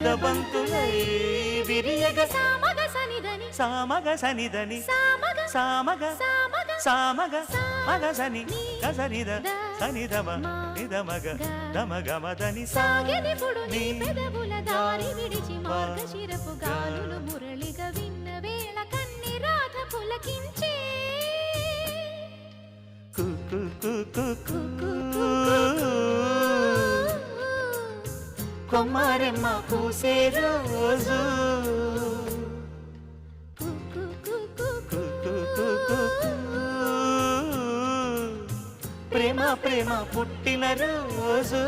ముద్దబంతులై విరియగ సామగ సనిదని సామగ సనిదని సామగ సామగ సామగ సామగ మగ సని గసనిద సనిదమ నిదమగ దమగమదని సాగెనిపుడు నీ పెదవుల దారి విడిచి మార్గశిరపు గాలులు మురళిగా విన్న వేళ కన్ని రాధ పులకించే కొమ్మారెమ్మ పూసే రోజు ప్రేమ ప్రేమ పుట్టిన రోజు